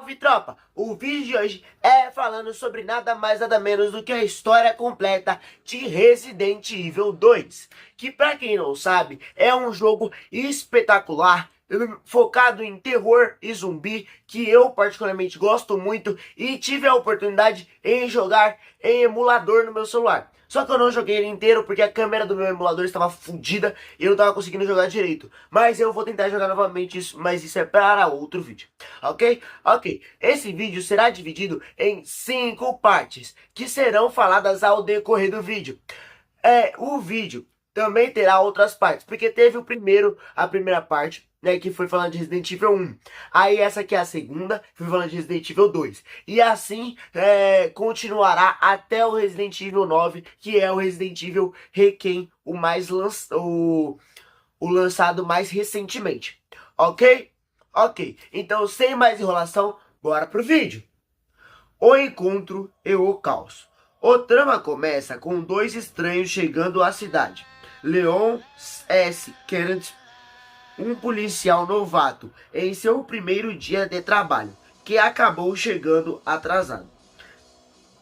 Salve, tropa! O vídeo de hoje é falando sobre nada mais nada menos do que a história completa de Resident Evil 2, que, pra quem não sabe, é um jogo espetacular focado em terror e zumbi, que eu particularmente gosto muito e tive a oportunidade em jogar em emulador no meu celular. Só que eu não joguei ele inteiro porque a câmera do meu emulador estava fodida e eu não estava conseguindo jogar direito. Mas eu vou tentar jogar novamente isso, mas isso é para outro vídeo, ok? Ok, esse vídeo será dividido em 5 partes, que serão faladas ao decorrer do vídeo. O vídeo também terá outras partes, porque teve a primeira parte, né, que foi falando de Resident Evil 1. Aí essa aqui é a segunda, foi falando de Resident Evil 2. E assim continuará até o Resident Evil 9, que é o Resident Evil Requiem, o lançado mais recentemente. Ok? Ok, então sem mais enrolação, bora pro vídeo. O encontro e o caos. O trama começa com dois estranhos chegando à cidade. Leon S. Kennedy, um policial novato em seu primeiro dia de trabalho, que acabou chegando atrasado.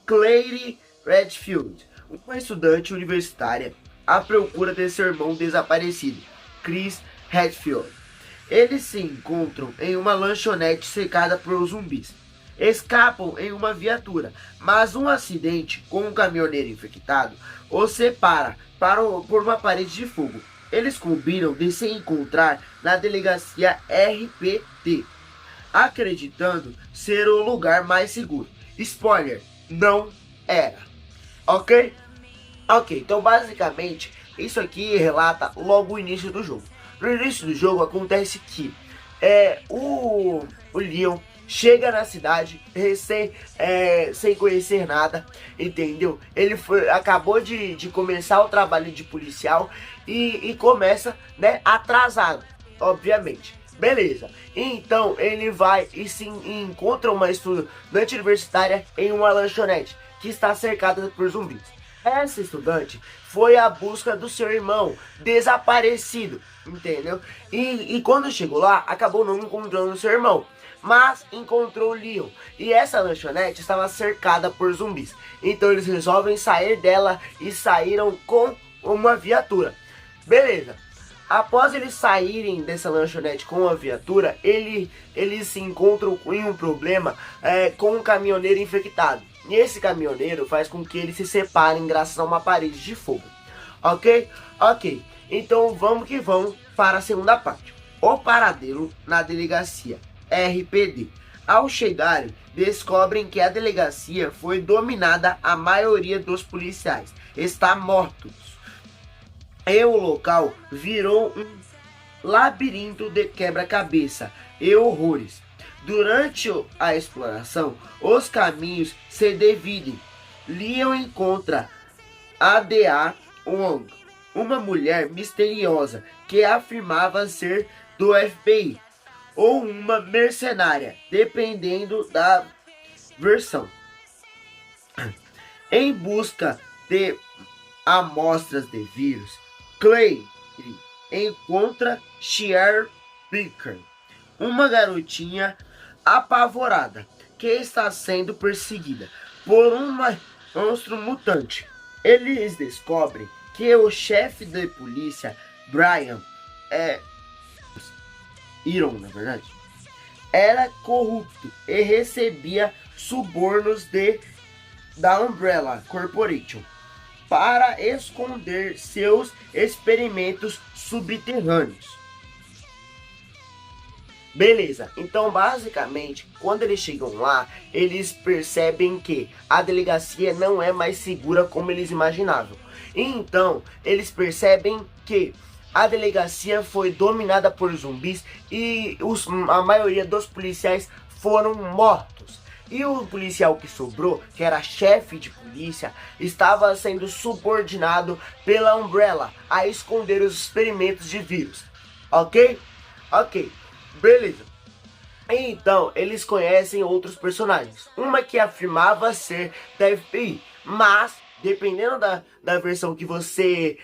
Claire Redfield, uma estudante universitária à procura de seu irmão desaparecido, Chris Redfield. Eles se encontram em uma lanchonete cercada por zumbis. Escapam em uma viatura, mas um acidente com um caminhoneiro infectado os separa por uma parede de fogo. Eles combinam de se encontrar na delegacia RPD, acreditando ser o lugar mais seguro. Spoiler, não era. Ok? Ok, então basicamente isso aqui relata logo o início do jogo. No início do jogo acontece que o Leon chega na cidade sem conhecer nada, entendeu? Ele acabou de começar o trabalho de policial e começa, né, atrasado, obviamente. Beleza, então ele vai e se encontra uma estudante universitária em uma lanchonete que está cercada por zumbis. Essa estudante foi à busca do seu irmão desaparecido, entendeu? E quando chegou lá, acabou não encontrando o seu irmão, mas encontrou o Leon. E essa lanchonete estava cercada por zumbis. Então eles resolvem sair dela e saíram com uma viatura. Beleza. Após eles saírem dessa lanchonete com a viatura, eles se encontram em um problema com um caminhoneiro infectado. E esse caminhoneiro faz com que eles se separem graças a uma parede de fogo. Ok? Ok. Então vamos que vamos para a segunda parte. O paradelo na delegacia RPD. Ao chegarem, descobrem que a delegacia foi dominada, a maioria dos policiais está mortos. E o local virou um labirinto de quebra-cabeça e horrores. Durante a exploração, os caminhos se dividem. Leon encontra A.D.A. Wong, uma mulher misteriosa que afirmava ser do FBI ou uma mercenária, dependendo da versão. Em busca de amostras de vírus, Clay encontra Cher Baker, uma garotinha apavorada que está sendo perseguida por um monstro mutante. Eles descobrem que o chefe da polícia, Brian, Iron, na verdade, era corrupto e recebia subornos da Umbrella Corporation para esconder seus experimentos subterrâneos. Beleza, então basicamente, quando eles chegam lá, eles percebem que a delegacia não é mais segura como eles imaginavam. E então, eles percebem que a delegacia foi dominada por zumbis e a maioria dos policiais foram mortos. E o policial que sobrou, que era chefe de polícia, estava sendo subordinado pela Umbrella a esconder os experimentos de vírus. Ok? Ok. Beleza. Então, eles conhecem outros personagens. Uma que afirmava ser da FBI, mas, dependendo da versão que você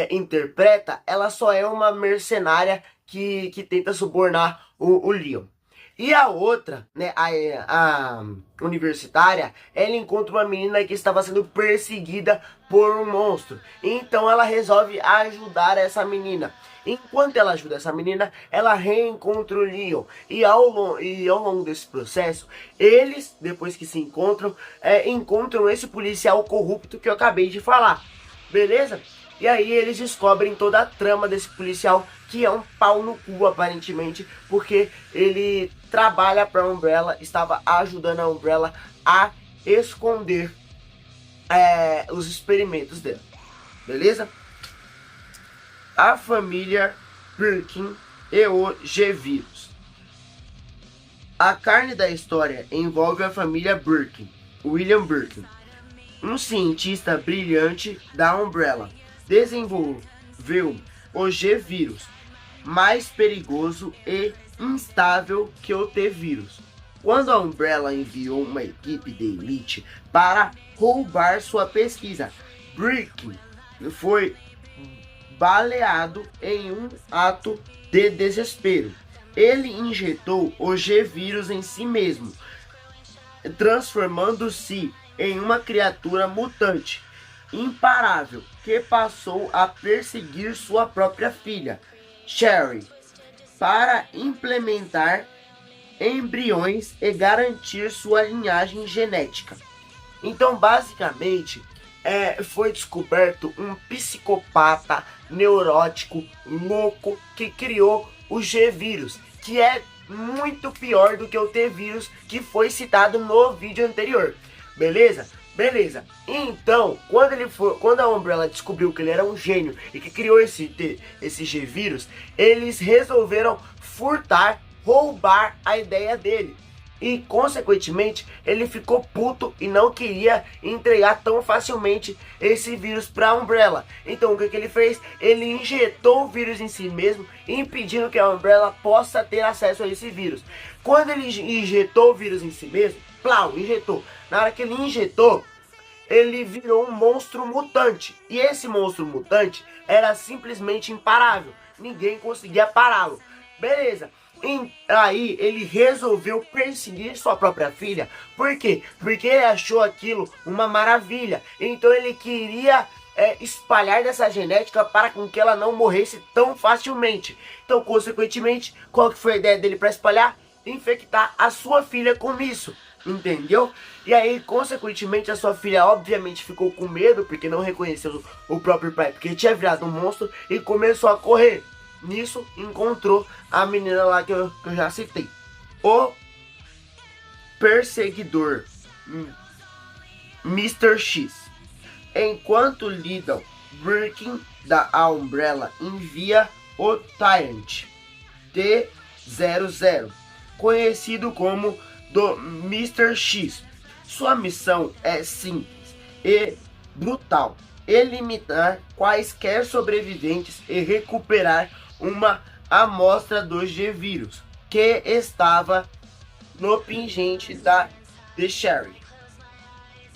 interpreta, ela só é uma mercenária que tenta subornar o Leon. E a outra, né, a universitária, ela encontra uma menina que estava sendo perseguida por um monstro. Então ela resolve ajudar essa menina. Enquanto ela ajuda essa menina, ela reencontra o Leon. E ao longo desse processo, eles, depois que se encontram, encontram esse policial corrupto que eu acabei de falar. Beleza? E aí eles descobrem toda a trama desse policial, que é um pau no cu aparentemente, porque ele trabalha para a Umbrella, estava ajudando a Umbrella a esconder os experimentos dela. Beleza? A família Birkin e o G-Vírus. A carne da história envolve a família Birkin, William Birkin, um cientista brilhante da Umbrella. Desenvolveu o G-Vírus, mais perigoso e instável que o T-Vírus. Quando a Umbrella enviou uma equipe de elite para roubar sua pesquisa, Birkin foi baleado em um ato de desespero. Ele injetou o G-Vírus em si mesmo, transformando-se em uma criatura mutante imparável que passou a perseguir sua própria filha, Sherry, para implementar embriões e garantir sua linhagem genética. Então, basicamente, foi descoberto um psicopata neurótico, louco, que criou o G-Vírus, que é muito pior do que o T-Vírus que foi citado no vídeo anterior. Beleza? Beleza. Então, quando a Umbrella descobriu que ele era um gênio e que criou esse G-Vírus, eles resolveram furtar, roubar a ideia dele. E, consequentemente, ele ficou puto e não queria entregar tão facilmente esse vírus para a Umbrella. Então, o que ele fez? Ele injetou o vírus em si mesmo, impedindo que a Umbrella possa ter acesso a esse vírus. Quando ele injetou o vírus em si mesmo, plau, injetou. Na hora que ele injetou, ele virou um monstro mutante. E esse monstro mutante era simplesmente imparável. Ninguém conseguia pará-lo. Beleza. Aí ele resolveu perseguir sua própria filha. Por quê? Porque ele achou aquilo uma maravilha. Então ele queria espalhar dessa genética para com que ela não morresse tão facilmente. Então, consequentemente, qual que foi a ideia dele para espalhar? Infectar a sua filha com isso. Entendeu? E aí, consequentemente, a sua filha obviamente ficou com medo, porque não reconheceu o próprio pai, porque tinha virado um monstro, e começou a correr. Nisso, encontrou a menina lá que eu já citei. O perseguidor, Mr. X. Enquanto lidam, Birkin da Umbrella envia o Tyrant T-00, conhecido como do Mr. X. Sua missão é simples e brutal: eliminar quaisquer sobreviventes e recuperar uma amostra do G-Vírus que estava no pingente da Sherry.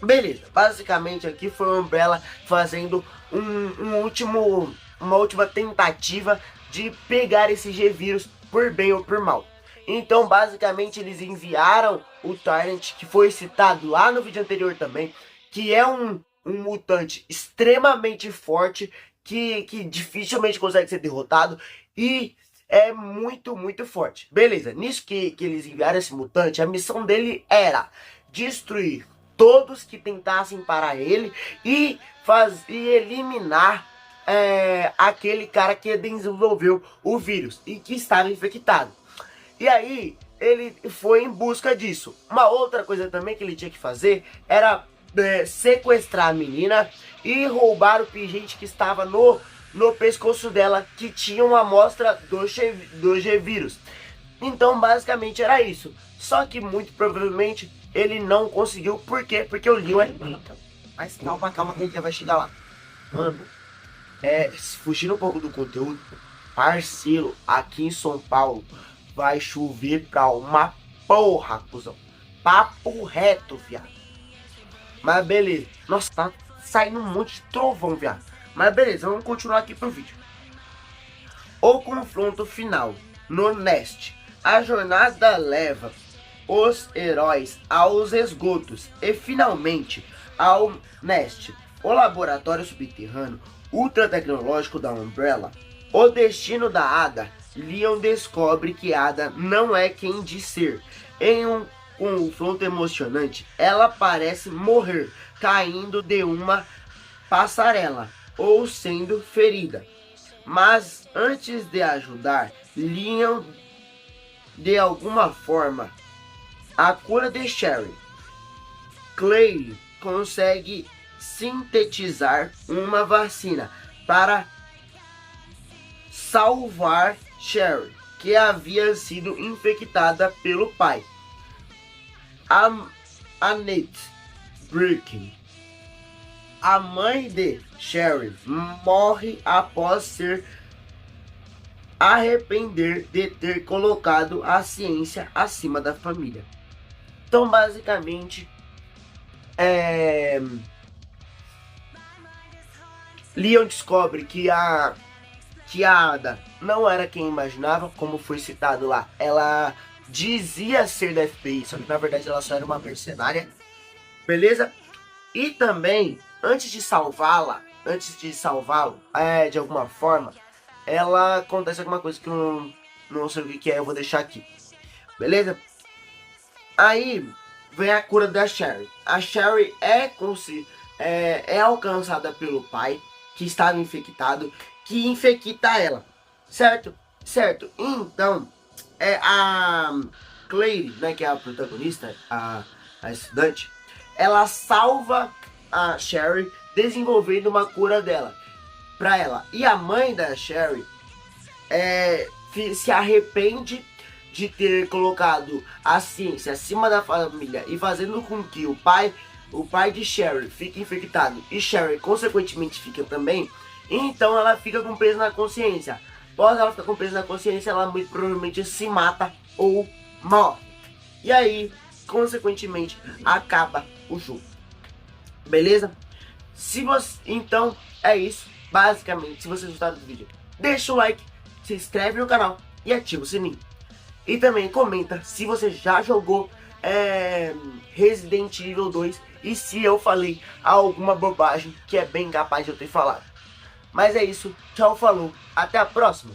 Beleza, basicamente aqui foi a Umbrella fazendo uma última tentativa de pegar esse G-Vírus por bem ou por mal. Então, basicamente, eles enviaram o Tyrant, que foi citado lá no vídeo anterior também, que é um mutante extremamente forte, que dificilmente consegue ser derrotado e é muito, muito forte. Beleza, nisso que eles enviaram esse mutante, a missão dele era destruir todos que tentassem parar ele e eliminar aquele cara que desenvolveu o vírus e que estava infectado. E aí, ele foi em busca disso. Uma outra coisa também que ele tinha que fazer era sequestrar a menina e roubar o pingente que estava no pescoço dela, que tinha uma amostra do G-Vírus. Então, basicamente, era isso. Só que, muito provavelmente, ele não conseguiu. Por quê? Porque o Leon é rico. Mas calma, calma, que a gente vai chegar lá. Mano, fugindo um pouco do conteúdo, parceiro, aqui em São Paulo vai chover pra uma porra, cuzão. Papo reto, viado. Mas beleza. Nossa, tá saindo um monte de trovão, viado. Mas beleza, vamos continuar aqui pro vídeo. O confronto final no Nest. A jornada leva os heróis aos esgotos e finalmente ao Nest, o laboratório subterrâneo ultra tecnológico da Umbrella. O destino da Ada. Leon descobre que Ada não é quem diz ser. Em um confronto emocionante, ela parece morrer, caindo de uma passarela ou sendo ferida. Mas antes de ajudar Leon de alguma forma a cura de Sherry, Claire consegue sintetizar uma vacina para salvar Sherry, que havia sido infectada pelo pai. Annette Birkin, a mãe de Sherry, morre após se arrepender de ter colocado a ciência acima da família. Então, basicamente, Leon descobre que a Ada não era quem imaginava, como foi citado lá. Ela dizia ser da FBI, só que na verdade ela só era uma mercenária, beleza? E também, antes de salvá-lo, de alguma forma, ela acontece alguma coisa que eu não sei o que é, eu vou deixar aqui, beleza? Aí vem a cura da Sherry. A Sherry é alcançada pelo pai, que estava infectado, que infecta ela, certo? Certo. Então, a Claire, né, que é a protagonista, a estudante, ela salva a Sherry, desenvolvendo uma cura dela para ela. E a mãe da Sherry se arrepende de ter colocado a ciência acima da família e fazendo com que o pai de Sherry fique infectado e Sherry consequentemente fica também. Então ela fica com peso na consciência. Após ela ficar com peso na consciência, ela muito provavelmente se mata ou morre. E aí, consequentemente, acaba o jogo. Beleza? Então, é isso. Basicamente, se vocês gostaram do vídeo, deixa o like, se inscreve no canal e ativa o sininho. E também comenta se você já jogou Resident Evil 2 e se eu falei alguma bobagem que é bem capaz de eu ter falado. Mas é isso, tchau, falou, até a próxima!